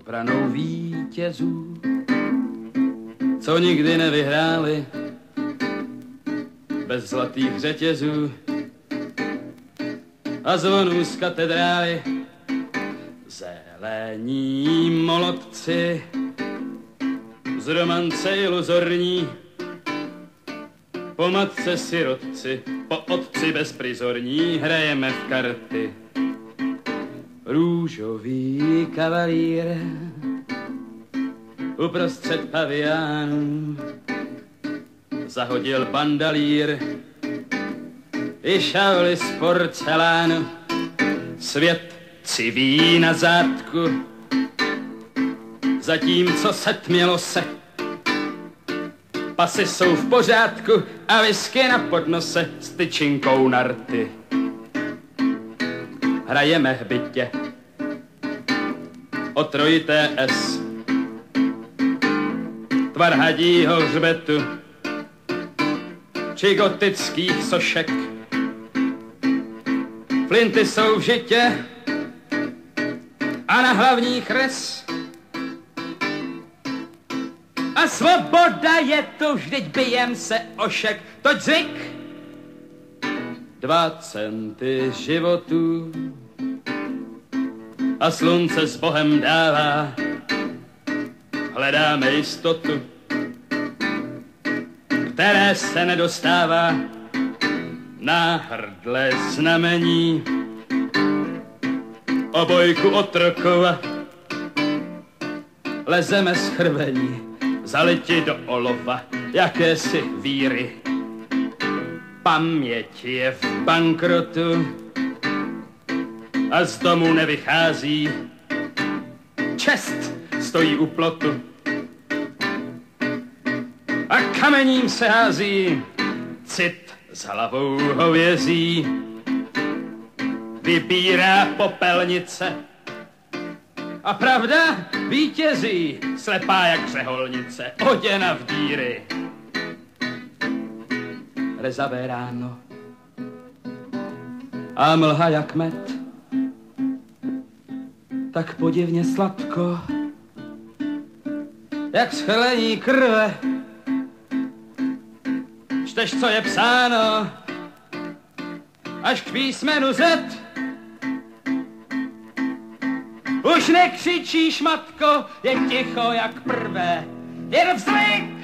pranou vítězů, co nikdy nevyhráli bez zlatých řetězů a zvonů z katedrály. Zelení molodci z romance iluzorní, po matce sirotci, po otci bezprizorní, hrajeme v karty. Růžový kavalír uprostřed paviánů zahodil bandalír i šavli z porcelánu. Svět civí na zátku, zatímco setmělo se. Pasy jsou v pořádku a whisky na podnose s tyčinkou na rty. Hrajeme v bytě o trojité S, tvar hadího hřbetu či gotických sošek. Flinty jsou v žitě a na hlavních rys. A svoboda je tu, vždyť bijem se ošek, toť zvyk. 2 centy životů a slunce s Bohem dává. Hledáme jistotu, které se nedostává. Na hrdle znamení obojku otrokova lezeme z chrvení, zaliti do olova jakési víry. Paměť je v bankrotu a z domu nevychází. Čest stojí u plotu a kamením se hází. Cit s hlavou hovězí vybírá popelnice a pravda vítězí, slepá jak řeholnice, oděna v díry. Rezavé ráno a mlha jak med, tak podivně sladko, jak schelení krve. Čteš, co je psáno, až k písmenu Z. Už nekřičíš, matko, je ticho jak prvé, jen vzlik.